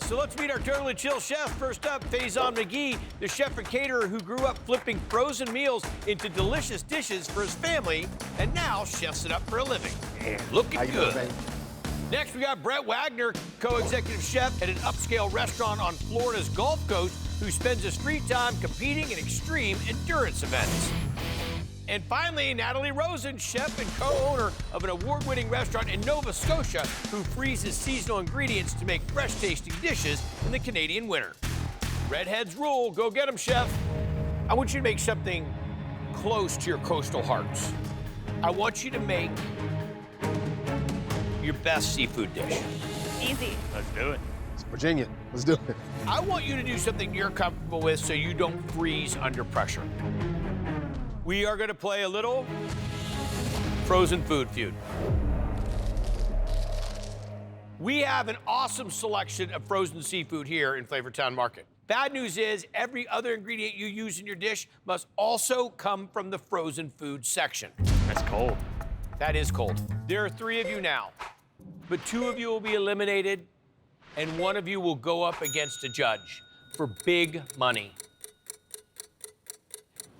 So let's meet our totally chill chef. First up, Fazion Mcgee, the chef and caterer who grew up flipping frozen meals into delicious dishes for his family, and now chefs it up for a living. Looking good. Doing, Next, we got Brett Wagner, co-executive chef at an upscale restaurant on Florida's Gulf Coast, who spends his free time competing in extreme endurance events. And finally, Natalie Rosen, chef and co-owner of an award-winning restaurant in Nova Scotia, who freezes seasonal ingredients to make fresh-tasting dishes in the Canadian winter. Redheads rule. Go get them, chef. I want you to make something close to your coastal hearts. I want you to make your best seafood dish. Easy. Let's do it. It's Virginia. Let's do it. I want you to do something you're comfortable with so you don't freeze under pressure. We are going to play a little frozen food feud. We have an awesome selection of frozen seafood here in Flavortown Market. Bad news is every other ingredient you use in your dish must also come from the frozen food section. That's cold. That is cold. There are 3 of you now, but 2 of you will be eliminated, and 1 of you will go up against a judge for big money.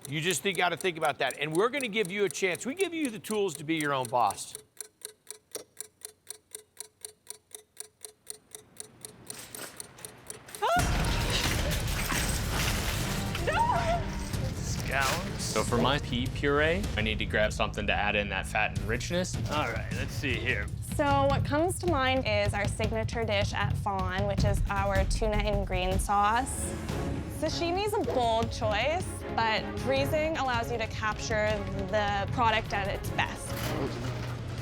You just got to think about that, and we're going to give you a chance. We give you the tools to be your own boss. Scallops. So for my pea puree, I need to grab something to add in that fat and richness. All right, let's see here. So what comes to mind is our signature dish at Fawn, which is our tuna and green sauce. Sashimi is a bold choice, but freezing allows you to capture the product at its best.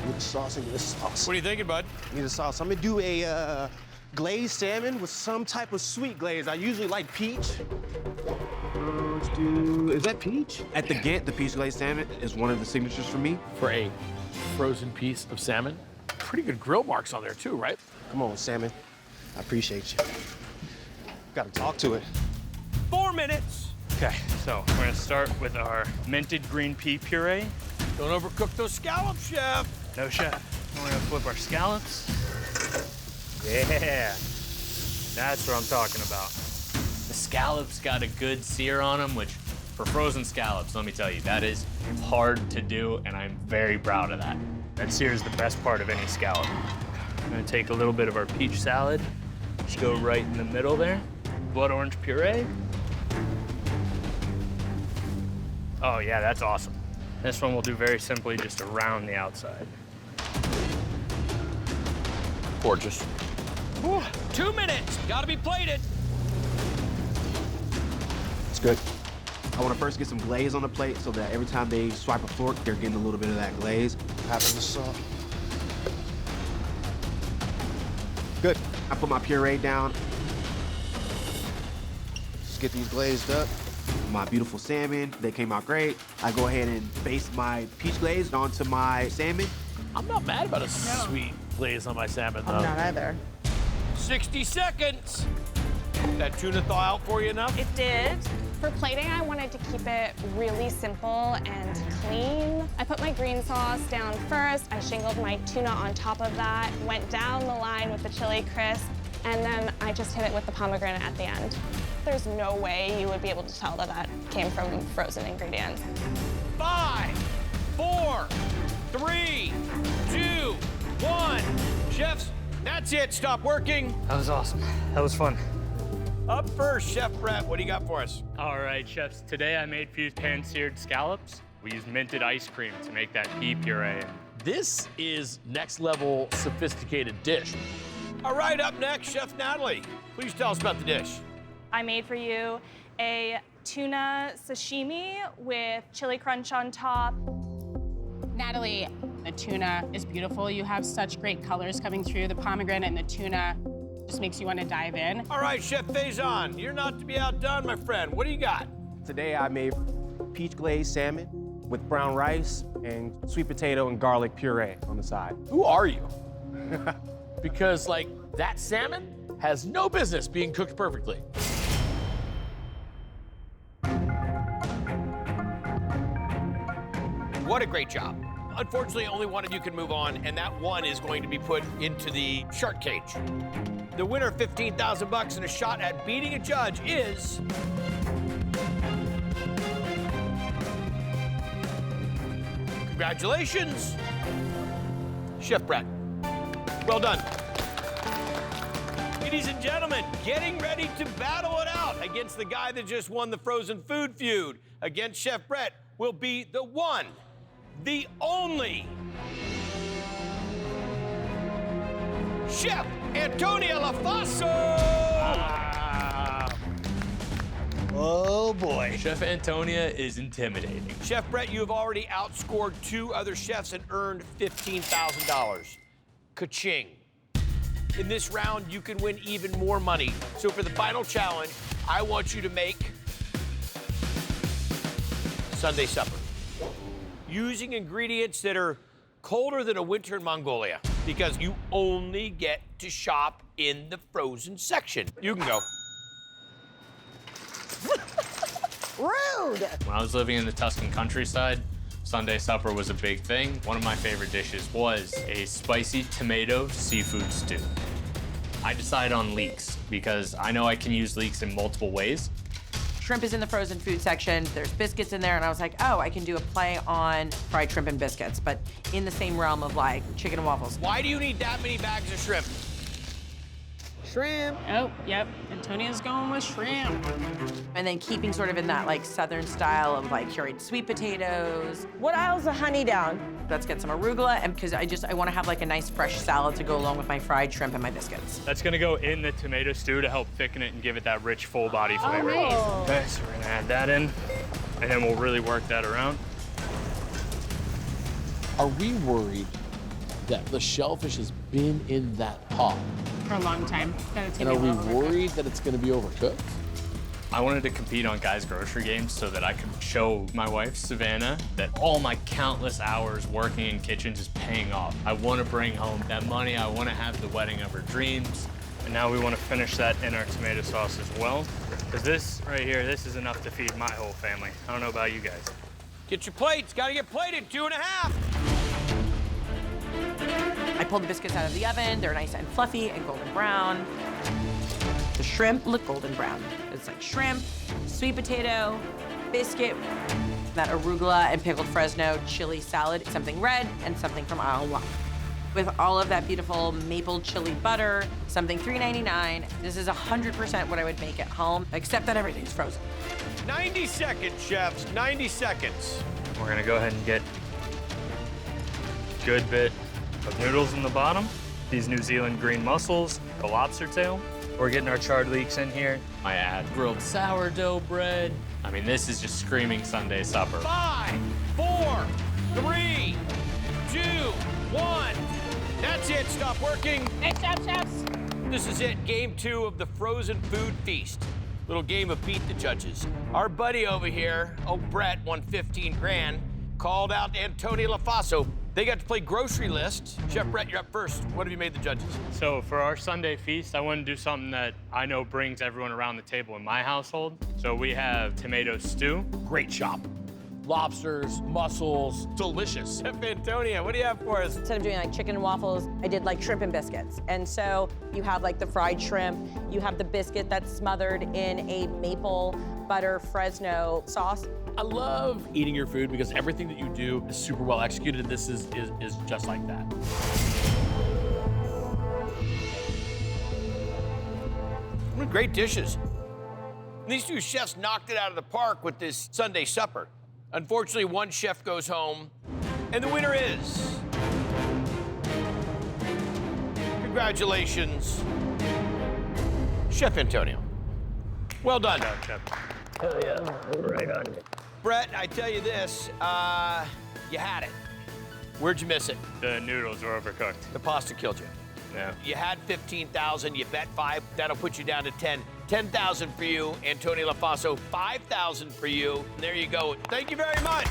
Need a sauce. I need a sauce. What are you thinking, bud? Need a sauce. I'm gonna do a glazed salmon with some type of sweet glaze. I usually like peach. Let's do, is that peach? At the Ghent, the peach glazed salmon is one of the signatures for me. For a frozen piece of salmon. Pretty good grill marks on there too, right? Come on, salmon. I appreciate you. Gotta talk to it. 4 minutes. Okay, so we're gonna start with our minted green pea puree. Don't overcook those scallops, chef. No, chef. We're gonna flip our scallops. Yeah, that's what I'm talking about. The scallops got a good sear on them, which for frozen scallops, let me tell you, that is hard to do, and I'm very proud of that. That sear is the best part of any scallop. I'm gonna take a little bit of our peach salad, just go right in the middle there. Blood orange puree. Oh yeah, that's awesome. This one we'll do very simply just around the outside. Gorgeous. Whew, 2 minutes. Gotta be plated. It's good. I want to first get some glaze on the plate so that every time they swipe a fork, they're getting a little bit of that glaze. Half of the salt. Good. I put my puree down. Just get these glazed up. My beautiful salmon, they came out great. I go ahead and base my peach glaze onto my salmon. I'm not mad about a sweet glaze on my salmon, though. I'm not either. 60 seconds. That tuna thaw out for you enough? It did. For plating, I wanted to keep it really simple and clean. I put my green sauce down first. I shingled my tuna on top of that, went down the line with the chili crisp, and then I just hit it with the pomegranate at the end. There's no way you would be able to tell that that came from frozen ingredients. 5, 4, 3, 2, 1. Chefs, that's it. Stop working. That was awesome. That was fun. Up first, Chef Brett. What do you got for us? All right, chefs, today I made fused pan-seared scallops. We used minted ice cream to make that pea puree. This is next level sophisticated dish. All right, up next, Chef Natalie. Please tell us about the dish. I made for you a tuna sashimi with chili crunch on top. Natalie, the tuna is beautiful. You have such great colors coming through. The pomegranate and the tuna just makes you want to dive in. All right, Chef Fazion, you're not to be outdone, my friend. What do you got? Today I made peach glazed salmon with brown rice and sweet potato and garlic puree on the side. Who are you? Because, like, that salmon has no business being cooked perfectly. What a great job. Unfortunately, only one of you can move on, and that one is going to be put into the shark cage. The winner, $15,000 and a shot at beating a judge is... Congratulations, Chef Brett. Well done. Ladies and gentlemen, getting ready to battle it out against the guy that just won the frozen food feud against Chef Brett will be the one, the only Chef Antonia LaFaso. Oh boy. Chef Antonia is intimidating. Chef Brett, you have already outscored 2 other chefs and earned $15,000. Ka-ching. In this round, you can win even more money. So for the final challenge, I want you to make Sunday supper using ingredients that are colder than a winter in Mongolia, because you only get to shop in the frozen section. You can go. Rude! When I was living in the Tuscan countryside, Sunday supper was a big thing. One of my favorite dishes was a spicy tomato seafood stew. I decided on leeks because I know I can use leeks in multiple ways. Shrimp is in the frozen food section. There's biscuits in there, and I was like, oh, I can do a play on fried shrimp and biscuits, but in the same realm of like chicken and waffles. Why do you need that many bags of shrimp? Shrimp. Oh, yep. Antonia's going with shrimp. And then keeping sort of in that like southern style of like pureed sweet potatoes. What aisle's the honey down? Let's get some arugula, and because I want to have like a nice fresh salad to go along with my fried shrimp and my biscuits. That's gonna go in the tomato stew to help thicken it and give it that rich, full body flavor. nice. Okay, so we're gonna add that in, and then we'll really work that around. Are we worried that the shellfish has been in that pot? For a long time. That it's And gonna are be we well overcooked. worried that it's going to be overcooked? I wanted to compete on guys' grocery games so that I could show my wife, Savannah, that all my countless hours working in kitchens is paying off. I want to bring home that money. I want to have the wedding of her dreams. And now we want to finish that in our tomato sauce as well. Because this right here, this is enough to feed my whole family. I don't know about you guys. Get your plates. Got to get plated. 2.5. I pulled the biscuits out of the oven. They're nice and fluffy and golden brown. The shrimp look golden brown. It's like shrimp, sweet potato, biscuit, that arugula and pickled Fresno chili salad, something red and something from aisle 1. With all of that beautiful maple chili butter, something $3.99. This is 100% what I would make at home, except that everything's frozen. 90 seconds, chefs. 90 seconds. We're gonna go ahead and get a good bit of noodles in the bottom, these New Zealand green mussels, the lobster tail. We're getting our charred leeks in here. I add grilled sourdough bread. I mean, this is just screaming Sunday supper. 5, 4, 3, 2, 1. That's it. Stop working. Nice job, chefs. This is it. Game 2 of the frozen food feast. Little game of beat the judges. Our buddy over here, Brett, won 15 grand. Called out Antonia LaFaso. They got to play grocery list. Chef Brett, you're up first. What have you made the judges? So for our Sunday feast, I want to do something that I know brings everyone around the table in my household. So we have tomato stew. Great chop. Lobsters, mussels, delicious. Chef Antonia, what do you have for us? Instead of doing like chicken and waffles, I did like shrimp and biscuits. And so you have like the fried shrimp, you have the biscuit that's smothered in a maple butter Fresno sauce. I love eating your food because everything that you do is super well executed. This is just like that. What great dishes. These 2 chefs knocked it out of the park with this Sunday supper. Unfortunately, one chef goes home, and the winner is... Congratulations, Chef Antonio. Well done. Good job, Chef. Oh, yeah, right on it. Brett, I tell you this, you had it. Where'd you miss it? The noodles were overcooked. The pasta killed you. Yeah. You had 15,000, you bet 5, that'll put you down to 10. 10,000 for you, Antonia LaFaso, 5,000 for you. There you go. Thank you very much.